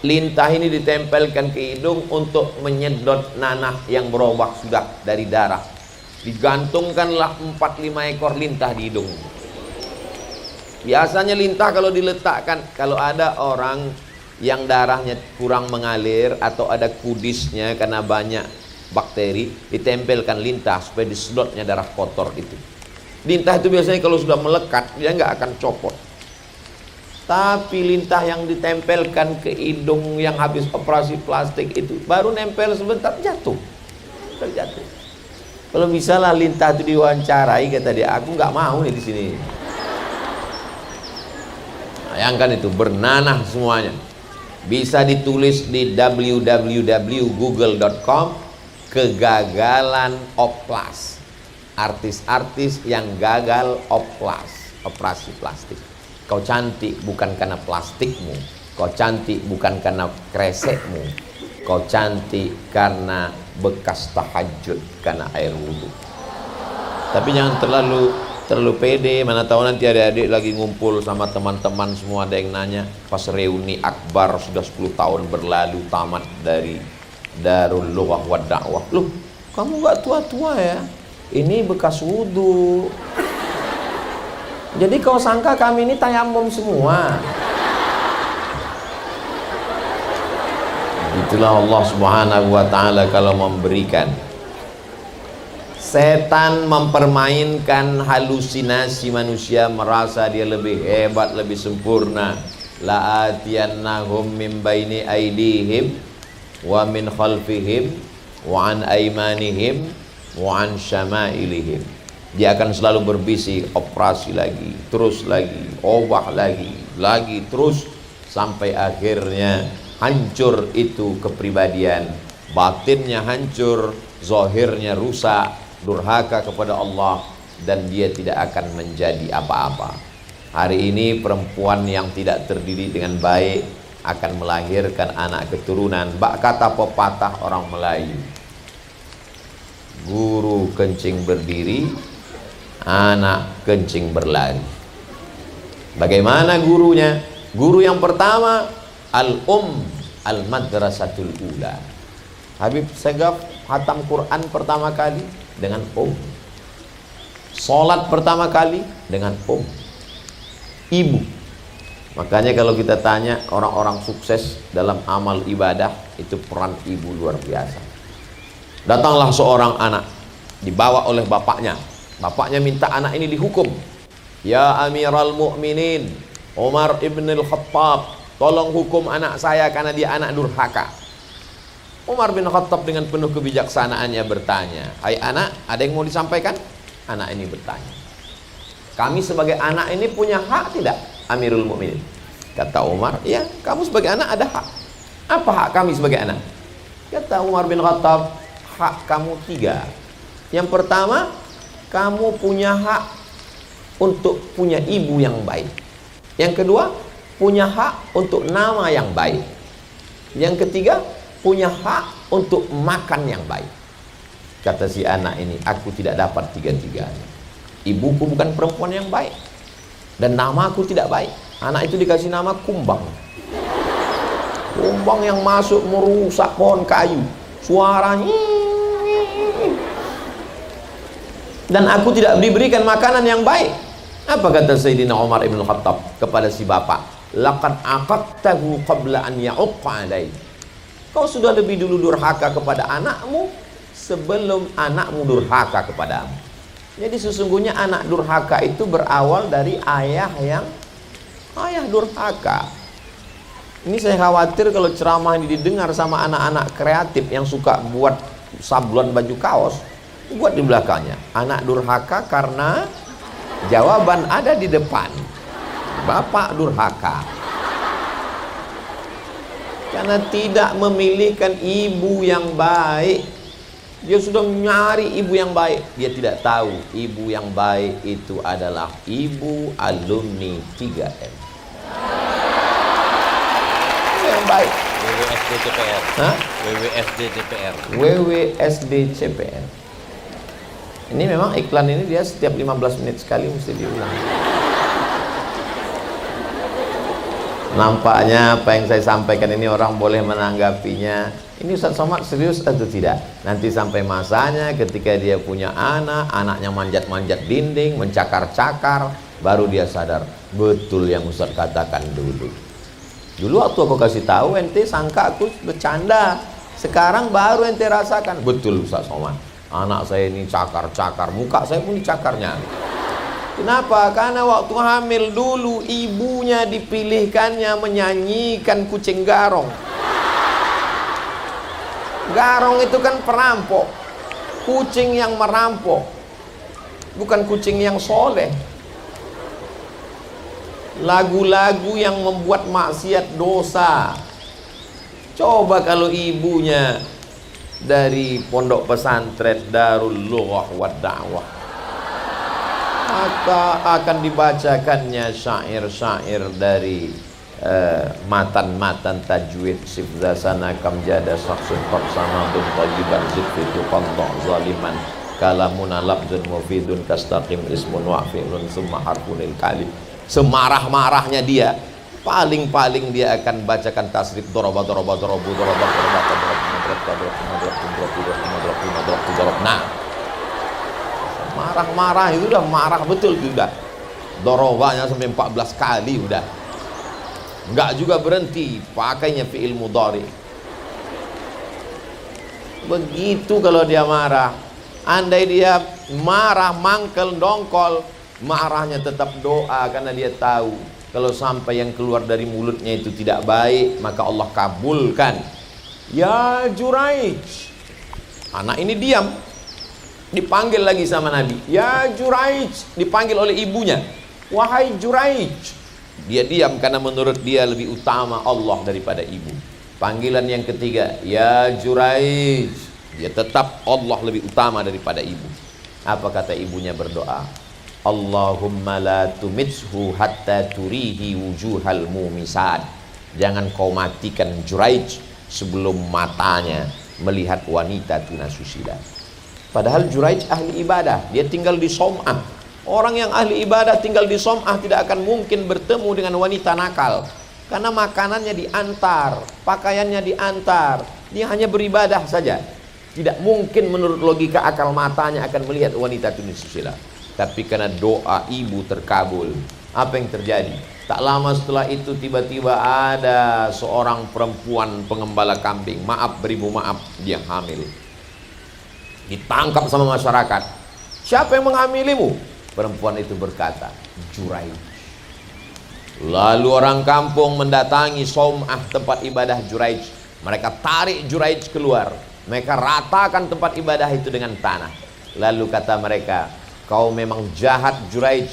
Lintah ini ditempelkan ke hidung untuk menyedot nanah yang berobak sudah dari darah. Digantungkanlah 4-5 ekor lintah di hidung. Biasanya lintah kalau diletakkan, kalau ada orang yang darahnya kurang mengalir atau ada kudisnya karena banyak bakteri, ditempelkan lintah supaya disedotnya darah kotor itu. Lintah itu biasanya kalau sudah melekat dia nggak akan copot. Tapi lintah yang ditempelkan ke hidung yang habis operasi plastik itu baru nempel sebentar jatuh, terjatuh. Kalau misalnya lintah itu diwawancarai, kata dia, aku nggak mau nih di sini. Bayangkan itu, bernanah semuanya. Bisa ditulis di www.google.com, kegagalan oplas. Artis-artis yang gagal oplas, operasi plastik. Kau cantik bukan karena plastikmu, kau cantik bukan karena kresekmu, kau cantik karena bekas tahajud, karena air wudhu. Tapi jangan terlalu pede, mana tahu nanti adik-adik lagi ngumpul sama teman-teman semua, ada yang nanya pas reuni akbar sudah 10 tahun berlalu tamat dari Darul Lughah wa Da'wah. Loh, kamu gak tua-tua ya? Ini bekas wudhu. Jadi kau sangka kami ini tayamum semua? Itulah Allah Subhanahu wa ta'ala kalau memberikan. Setan mempermainkan halusinasi manusia, merasa dia lebih hebat, lebih sempurna. La'atiyannahum min baini aidihim wa min khalfihim wa an aimanihim wa an syama'ilihim. Dia akan selalu berbisik, operasi lagi, terus lagi, obah lagi, terus sampai akhirnya hancur itu kepribadian, batinnya hancur, zahirnya rusak, durhaka kepada Allah, dan dia tidak akan menjadi apa-apa. Hari ini perempuan yang tidak terdidik dengan baik akan melahirkan anak keturunan. Bak kata pepatah orang Melayu, guru kencing berdiri, anak kencing berlari. Bagaimana gurunya? Guru yang pertama al-madrasatul ula. Habib Segaf khatam Quran pertama kali dengan Salat pertama kali dengan ibu. Makanya kalau kita tanya orang-orang sukses dalam amal ibadah, itu peran ibu luar biasa. Datanglah seorang anak, dibawa oleh bapaknya. Bapaknya minta anak ini dihukum. Ya Amiral Mukminin Umar ibn al-Khattab, tolong hukum anak saya karena dia anak durhaka. Umar bin Khattab dengan penuh kebijaksanaannya bertanya, hai anak, ada yang mau disampaikan? Anak ini bertanya, kami sebagai anak ini punya hak tidak, Amirul Mukminin? Kata Umar, ya, kamu sebagai anak ada hak. Apa hak kami sebagai anak? Kata Umar bin Khattab, hak kamu 3. Yang pertama, kamu punya hak untuk punya ibu yang baik. Yang kedua, punya hak untuk nama yang baik. Yang ketiga, punya hak untuk makan yang baik. Kata si anak ini, aku tidak dapat 3-tiganya. Ibuku bukan perempuan yang baik, dan namaku tidak baik. Anak itu dikasih nama Kumbang. Kumbang yang masuk merusak pohon kayu, suaranya. Dan aku tidak diberikan makanan yang baik. Apa kata Sayyidina Umar ibn Khattab kepada si bapak? Laqad aqaqtahu qabla an ya'uqqa alaih. Kau sudah lebih dulu durhaka kepada anakmu sebelum anakmu durhaka kepadamu. Jadi sesungguhnya anak durhaka itu berawal dari ayah durhaka. Ini saya khawatir kalau ceramah ini didengar sama anak-anak kreatif yang suka buat sablon baju kaos, buat di belakangnya anak durhaka karena jawaban ada di depan. Bapak durhaka. Karena tidak memilihkan ibu yang baik. Dia sudah nyari ibu yang baik, dia tidak tahu ibu yang baik itu adalah ibu alumni 3M. Yang baik. WWSD CPR. Hah? WWSD CPR. WWSD CPR. Ini memang iklan ini dia setiap 15 menit sekali mesti diulang. Nampaknya apa yang saya sampaikan ini orang boleh menanggapinya, ini Ustaz Somad serius atau tidak. Nanti sampai masanya ketika dia punya anak, anaknya manjat-manjat dinding, mencakar-cakar, baru dia sadar betul yang Ustaz katakan dulu. Dulu waktu aku kasih tahu ente sangka aku bercanda, sekarang baru ente rasakan betul Ustaz Somad. Anak saya ini cakar-cakar, muka saya pun dicakarnya. Kenapa? Karena waktu hamil dulu ibunya dipilihkannya menyanyikan kucing garong. Garong itu kan perampok, kucing yang merampok, bukan kucing yang soleh. Lagu-lagu yang membuat maksiat dosa. Coba kalau ibunya dari pondok pesantren Darul Lughah wa Da'wah, maka akan dibacakannya syair-syair dari matan-matan tajwid sifdasana kamjada saksun qabsana dun tajiban zikfitu qanto' zaliman kalamuna labdun mufidun kastaqim ismun wa'fi'lun summa harfunil kalim. Semarah-marahnya dia, paling-paling dia akan bacakan tasrif doroba doroba dorobu doroba doroba doroba. Nah, marah-marah itu udah marah betul sudah. Dorobanya sampai 14 kali udah. Enggak juga berhenti, pakainya fi'il mudhari. Begitu kalau dia marah. Andai dia marah, mangkel, dongkol, marahnya tetap doa karena dia tahu kalau sampai yang keluar dari mulutnya itu tidak baik, maka Allah kabulkan. Ya Juraij. Anak ini diam. Dipanggil lagi sama Nabi, ya Juraij, dipanggil oleh ibunya, wahai Juraij. Dia diam karena menurut dia lebih utama Allah daripada ibu. Panggilan yang ketiga, ya Juraij, dia tetap Allah lebih utama daripada ibu. Apa kata ibunya berdoa? Allahumma la tumitshu hatta turihi wujuhal mumisad. Jangan kau matikan Juraij sebelum matanya melihat wanita tunasusila. Padahal Juraij ahli ibadah, dia tinggal di Som'ah. Orang yang ahli ibadah tinggal di Som'ah tidak akan mungkin bertemu dengan wanita nakal, karena makanannya diantar, pakaiannya diantar, dia hanya beribadah saja. Tidak mungkin menurut logika akal matanya akan melihat wanita tunasusila. Tapi karena doa ibu terkabul, apa yang terjadi? Tak lama setelah itu tiba-tiba ada seorang perempuan pengembala kambing, maaf beribu maaf, dia hamil. Ditangkap sama masyarakat. Siapa yang menghamilimu? Perempuan itu berkata, Juraij. Lalu orang kampung mendatangi Som'ah, tempat ibadah Juraij. Mereka tarik Juraij keluar. Mereka ratakan tempat ibadah itu dengan tanah. Lalu kata mereka, kau memang jahat Juraij.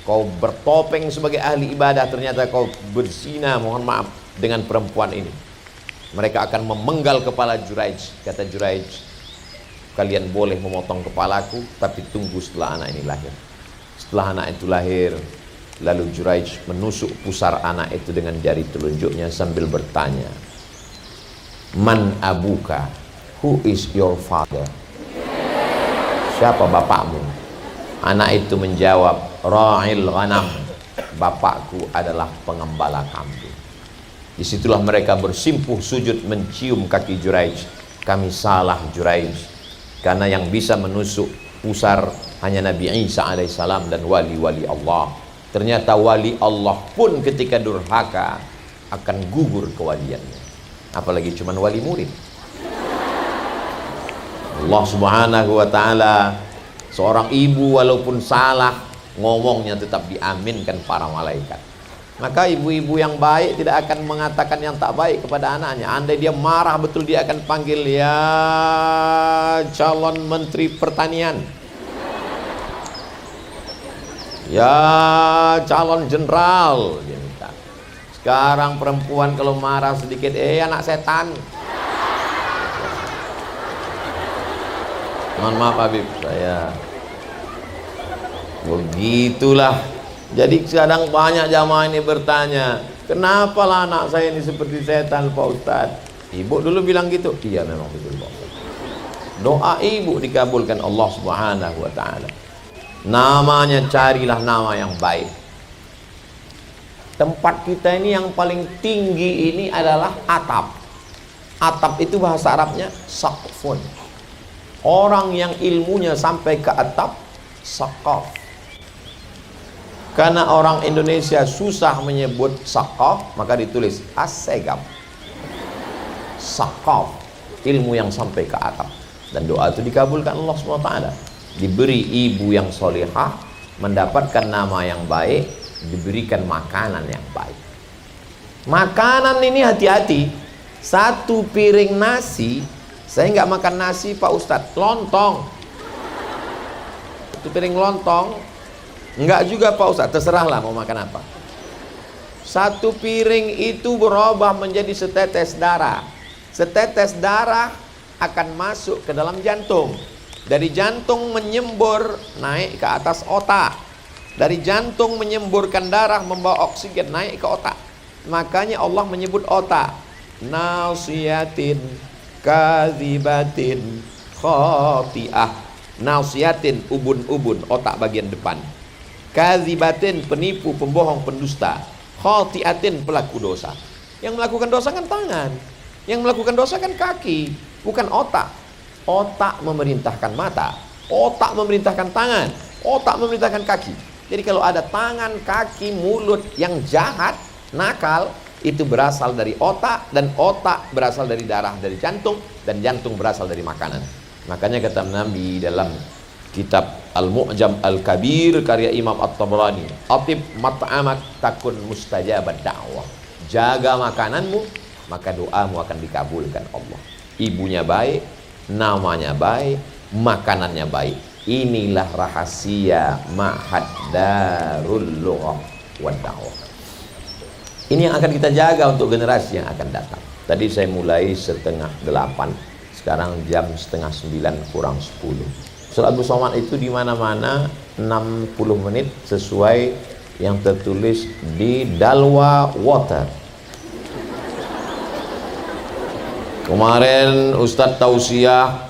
Kau bertopeng sebagai ahli ibadah, ternyata kau berzina, mohon maaf, dengan perempuan ini. Mereka akan memenggal kepala Juraij. Kata Juraij, kalian boleh memotong kepalaku, tapi tunggu setelah anak ini lahir. Setelah anak itu lahir, lalu Juraij menusuk pusar anak itu dengan jari telunjuknya sambil bertanya, Man abuka? Who is your father? Siapa bapakmu? Anak itu menjawab, Ra'il ghanam. Bapakku adalah pengembala kambing. Disitulah mereka bersimpuh sujud mencium kaki Juraij. Kami salah Juraij. Karena yang bisa menusuk pusar hanya Nabi Isa alaihissalam dan wali-wali Allah. Ternyata wali Allah pun ketika durhaka akan gugur kewaliannya. Apalagi cuman wali murid. Allah subhanahu wa ta'ala, seorang ibu walaupun salah, ngomongnya tetap diaminkan para malaikat. Maka ibu-ibu yang baik tidak akan mengatakan yang tak baik kepada anaknya. Andai dia marah betul, dia akan panggil, ya calon menteri pertanian, ya calon jenderal, dia minta. Sekarang perempuan kalau marah sedikit, anak setan. Mohon maaf Habib, saya begitulah. Jadi kadang banyak jamaah ini bertanya, kenapa lah anak saya ini seperti setan Pak Ustadz? Ibu dulu bilang gitu. Iya memang betul Pak Ustadz. Doa ibu dikabulkan Allah Subhanahu wa ta'ala. Namanya carilah nama yang baik. Tempat kita ini yang paling tinggi ini adalah atap. Atap itu bahasa Arabnya saqfun. Orang yang ilmunya sampai ke atap, saqaf. Karena orang Indonesia susah menyebut saqaf, maka ditulis as-segaf. Saqaf, ilmu yang sampai ke atap. Dan doa itu dikabulkan Allah SWT. Diberi ibu yang solihah, mendapatkan nama yang baik, diberikan makanan yang baik. Makanan ini hati-hati. Satu piring nasi, saya nggak makan nasi Pak Ustadz, lontong. Itu piring lontong, nggak juga Pak Ustadz, terserahlah mau makan apa. Satu piring itu berubah menjadi setetes darah. Setetes darah akan masuk ke dalam jantung. Dari jantung menyembur naik ke atas otak. Dari jantung menyemburkan darah membawa oksigen naik ke otak. Makanya Allah menyebut otak. Nasiyatin kadzibatin khati'ah. Nasiyatin ubun-ubun, otak bagian depan. Kadzibatin penipu, pembohong, pendusta. Khati'atin pelaku dosa. Yang melakukan dosa kan tangan. Yang melakukan dosa kan kaki. Bukan otak. Otak memerintahkan mata, otak memerintahkan tangan, otak memerintahkan kaki. Jadi kalau ada tangan, kaki, mulut yang jahat, nakal, itu berasal dari otak, dan otak berasal dari darah dari jantung, dan jantung berasal dari makanan. Makanya kata Nabi dalam kitab Al-Mu'jam Al-Kabir karya Imam At-Tabrani, atib mat'amak takun mustajabat da'wah. Jaga makananmu, maka doamu akan dikabulkan Allah. Ibunya baik, namanya baik, makanannya baik. Inilah rahasia Ma'had Darul Lughah wa Da'wah. Ini yang akan kita jaga untuk generasi yang akan datang. Tadi saya mulai 7:30, sekarang jam 8:30 kurang 10. Salat Somad itu di mana-mana 60 menit sesuai yang tertulis di Dalwa Water. Kemarin Ustadz tausiah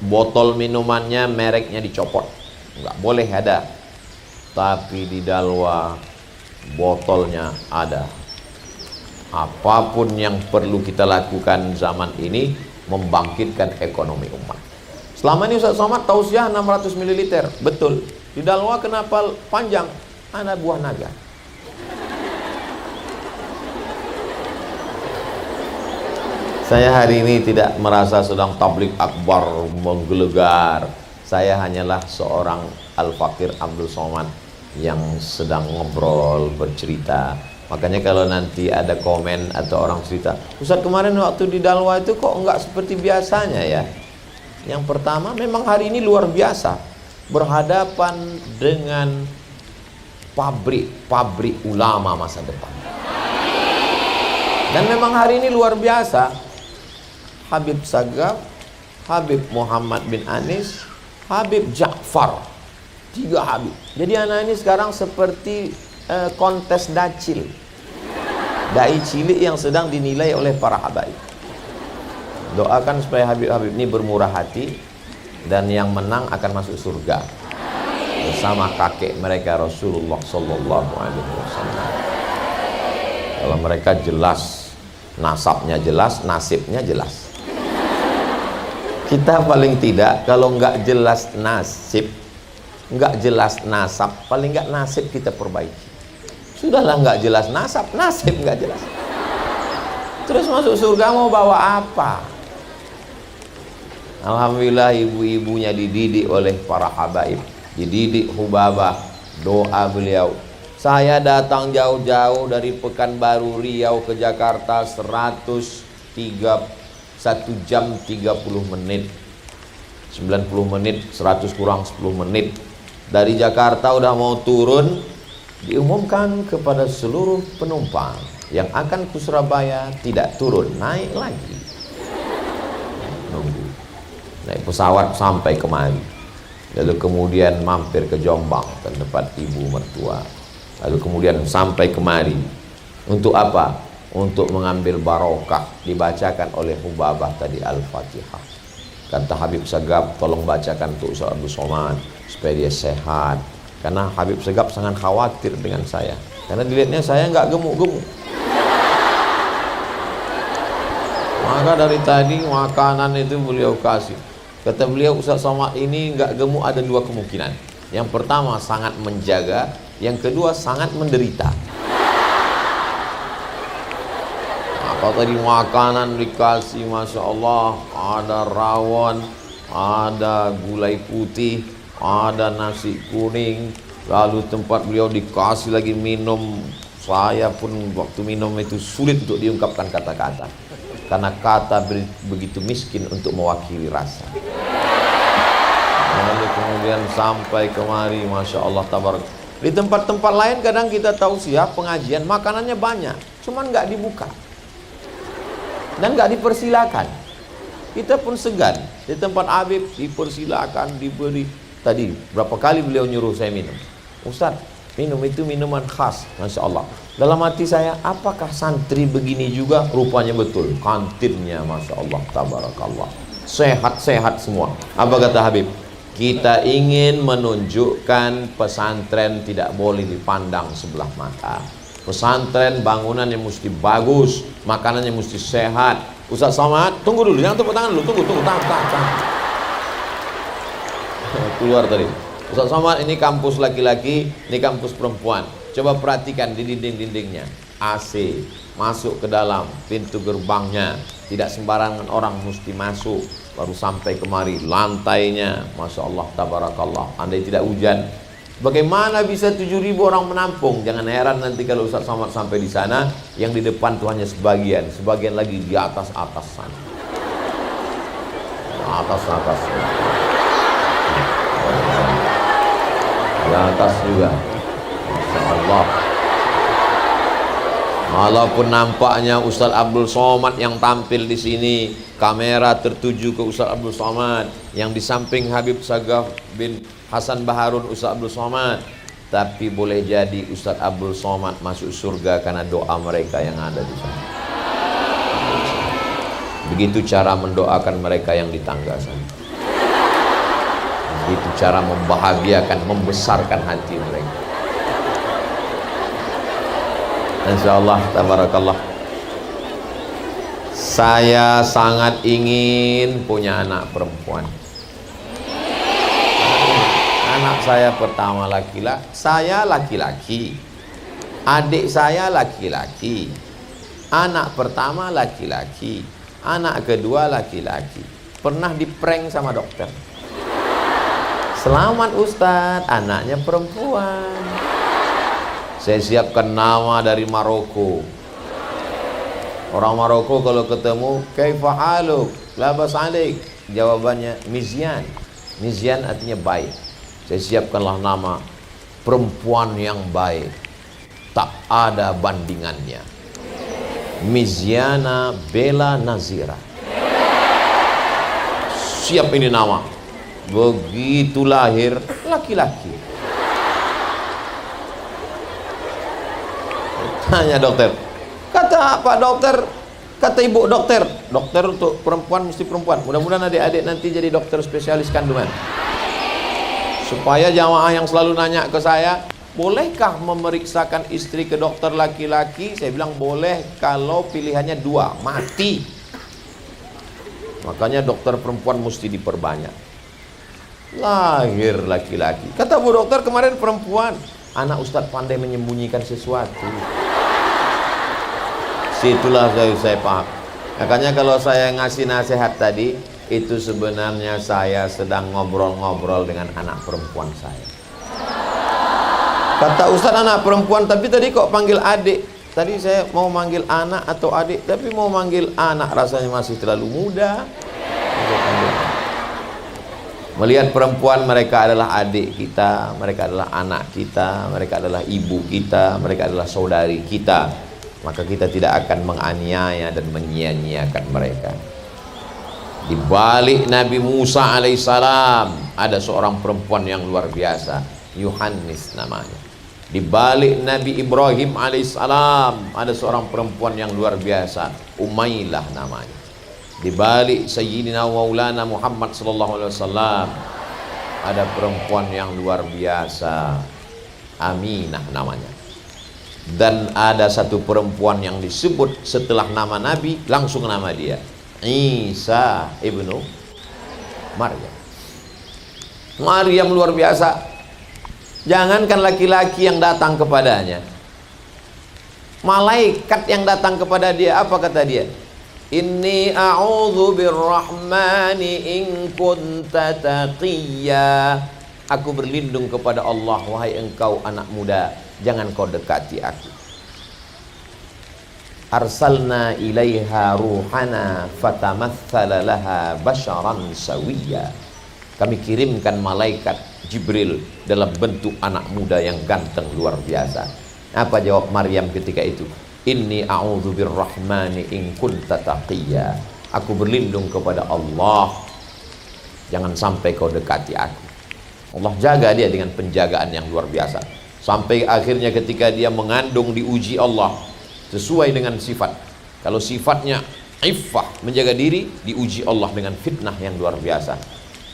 botol minumannya mereknya dicopot, nggak boleh ada. Tapi di Dalwa botolnya ada. Apapun yang perlu kita lakukan zaman ini membangkitkan ekonomi umat. Selama ini Ustadz Somad tausiah 600 ml, betul. Di Dalwa kenapa panjang? Ada buah naga. Saya hari ini tidak merasa sedang tablik akbar menggelegar. Saya hanyalah seorang Al-Fakir Abdul Somad yang sedang ngobrol, bercerita. Makanya kalau nanti ada komen atau orang cerita, Ustaz kemarin waktu di Dalwa itu kok enggak seperti biasanya ya. Yang pertama memang hari ini luar biasa, berhadapan dengan pabrik ulama masa depan. Dan memang hari ini luar biasa. Habib Sagaf, Habib Muhammad bin Anis, Habib Ja'far, 3 Habib. Jadi anak ini sekarang seperti kontes dacil, dai cilik yang sedang dinilai oleh para habaib. Doakan supaya Habib-Habib ini bermurah hati, dan yang menang akan masuk surga bersama kakek mereka Rasulullah Sallallahu Alaihi Wasallam. Kalau mereka jelas, nasabnya jelas, nasibnya jelas. Kita paling tidak, kalau nggak jelas nasib, nggak jelas nasab, paling nggak nasib kita perbaiki. Sudahlah nggak jelas nasab, nasib nggak jelas. Terus masuk surga mau bawa apa? Alhamdulillah ibu-ibunya dididik oleh para habaib, dididik Hubabah, doa beliau. Saya datang jauh-jauh dari Pekanbaru Riau ke Jakarta 1 jam 30 menit, 90 menit, 100 kurang 10 menit. Dari Jakarta udah mau turun, diumumkan kepada seluruh penumpang, Yang akan ke Surabaya tidak turun, naik lagi. Nunggu. Naik pesawat sampai kemari. Lalu kemudian mampir ke Jombang ke tempat ibu mertua. Lalu kemudian sampai kemari. Untuk apa? Untuk mengambil barokah. Dibacakan oleh Hubabah tadi Al-Fatihah. Kata Habib Segap, tolong bacakan untuk Ustaz Abdul Somad supaya dia sehat. Karena Habib Segap sangat khawatir dengan saya. Karena dilihatnya saya nggak gemuk-gemuk. Maka dari tadi makanan itu beliau kasih. Kata beliau, Ustaz Somad ini nggak gemuk ada dua kemungkinan. Yang pertama sangat menjaga, yang kedua sangat menderita. Apa tadi makanan dikasih, Masya Allah, ada rawon, ada gulai putih, ada nasi kuning, lalu tempat beliau dikasih lagi minum. Saya pun waktu minum itu sulit untuk diungkapkan kata-kata, karena kata begitu miskin untuk mewakili rasa. Lalu kemudian sampai kemari, Masya Allah, tabarak. Di tempat-tempat lain kadang kita tahu siap pengajian, makanannya banyak, cuman nggak dibuka dan nggak dipersilakan. Kita pun segan. Di tempat Habib dipersilakan, diberi. Tadi berapa kali beliau nyuruh saya minum. Ustaz, minum itu minuman khas, Masya Allah. Dalam hati saya, apakah santri begini juga? Rupanya betul. Kantinnya, Masya Allah, tabarakallah, sehat-sehat semua. Apa kata Habib? Kita ingin menunjukkan pesantren tidak boleh dipandang sebelah mata. Pesantren bangunannya mesti bagus, makanannya mesti sehat. Ustaz Somad, tunggu dulu, jangan tepuk tangan dulu, tunggu, tahan. Keluar tadi. Ustaz Somad, ini kampus laki-laki, ini kampus perempuan. Coba perhatikan di dinding-dindingnya. AC, masuk ke dalam, pintu gerbangnya. Tidak sembarangan orang mesti masuk. Baru sampai kemari, lantainya, Masya Allah, tabarakallah. Andai tidak hujan, bagaimana bisa 7.000 orang menampung? Jangan heran nanti kalau Ustaz Somad sampai di sana, yang di depan tuh hanya sebagian lagi di atas sana. Atas. Di atas juga. Masya Allah. Walaupun nampaknya Ustaz Abdul Somad yang tampil di sini, kamera tertuju ke Ustaz Abdul Somad, yang di samping Habib Sagaf bin Hasan Baharun Ustaz Abdul Somad, tapi boleh jadi Ustaz Abdul Somad masuk surga karena doa mereka yang ada di sana. Begitu cara mendoakan mereka yang di tangga sana. Begitu cara membahagiakan, membesarkan hati mereka. Insyaallah, tabarakallah. Saya sangat ingin punya anak perempuan. Anak saya pertama laki-laki, saya laki-laki. Adik saya laki-laki. Anak pertama laki-laki. Anak kedua laki-laki. Pernah diprank sama dokter. Selamat Ustadz, anaknya perempuan. Saya siapkan nama dari Maroko. Orang Maroko kalau ketemu, kaifa haluk, labas alik, jawabannya Mizyan. Mizyan artinya baik. Saya siapkanlah nama perempuan yang baik, tak ada bandingannya. Mizyana Bella Nazira. Siap ini nama. Begitu lahir, laki-laki. Tanya dokter, kata Pak Dokter, kata Ibu Dokter, dokter untuk perempuan mesti perempuan. Mudah-mudahan adik-adik nanti jadi dokter spesialis kandungan. Supaya jamaah yang selalu nanya ke saya, bolehkah memeriksakan istri ke dokter laki-laki? Saya bilang boleh kalau pilihannya dua, mati. Makanya dokter perempuan mesti diperbanyak. Lahir laki-laki. Kata Bu Dokter kemarin perempuan. Anak Ustadz pandai menyembunyikan sesuatu. Situlah saya paham. Makanya kalau saya ngasih nasihat tadi, itu sebenarnya saya sedang ngobrol-ngobrol dengan anak perempuan saya. Kata Ustadz anak perempuan, tapi tadi kok panggil adik? Tadi saya mau manggil anak atau adik, tapi mau manggil anak rasanya masih terlalu muda. Melihat perempuan, mereka adalah adik kita, mereka adalah anak kita, mereka adalah ibu kita, mereka adalah saudari kita. maka kita tidak akan menganiaya dan menyia-nyiakan mereka. Di balik Nabi Musa alaihissalam ada seorang perempuan yang luar biasa, Yuhannis namanya. Di balik Nabi Ibrahim alaihissalam ada seorang perempuan yang luar biasa, Umailah namanya. Di balik Sayyidina Maulana Muhammad sallallahu alaihi wasallam ada perempuan yang luar biasa, Aminah namanya. Dan ada satu perempuan yang disebut setelah nama Nabi langsung nama dia, Isa ibnu Maryam. Maryam luar biasa. Jangankan laki-laki yang datang kepadanya, malaikat yang datang kepada dia, apa kata dia? Inni a'udzu birrahmani in kunta taqiyya. Aku berlindung kepada Allah, wahai engkau anak muda, jangan kau dekati aku. Arsalna ilaiha ruhana fatamatsala laha basharan sawiyya. Kami kirimkan malaikat Jibril dalam bentuk anak muda yang ganteng luar biasa. Apa jawab Maryam ketika itu? Inni a'udzu birrahmani in kunta taqiyya. Aku berlindung kepada Allah, jangan sampai kau dekati aku. Allah jaga dia dengan penjagaan yang luar biasa. Sampai akhirnya ketika dia mengandung diuji Allah sesuai dengan sifat. Kalau sifatnya iffah, menjaga diri, diuji Allah dengan fitnah yang luar biasa.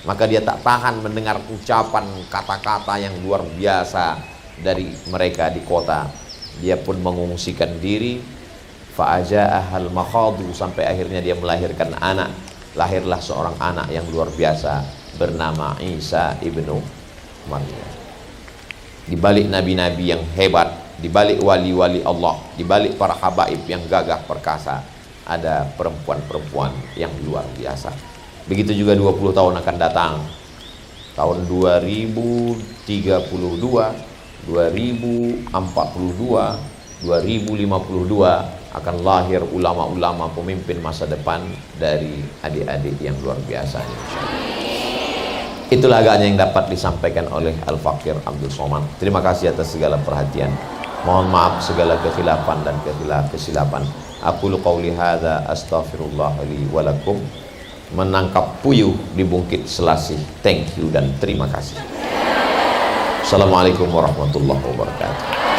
Maka dia tak tahan mendengar ucapan kata-kata yang luar biasa dari mereka di kota. Dia pun mengungsikan diri. Fa'aja'ahal makhadu, sampai akhirnya dia melahirkan anak. Lahirlah seorang anak yang luar biasa bernama Isa ibnu Maryam. Di balik nabi-nabi yang hebat, di balik wali-wali Allah, di balik para habaib yang gagah perkasa, ada perempuan-perempuan yang luar biasa. Begitu juga 20 tahun akan datang. Tahun 2032, 2042, 2052 akan lahir ulama-ulama pemimpin masa depan dari adik-adik yang luar biasa, insyaallah. Itulah agaknya yang dapat disampaikan oleh Al-Fakir Abdul Somad. Terima kasih atas segala perhatian. Mohon maaf segala kekhilafan dan kesilapan. Aqulu qauli hadza astaghfirullah li wa lakum. Menangkap puyuh di Bukit Selasih. Thank you dan terima kasih. Assalamualaikum warahmatullahi wabarakatuh.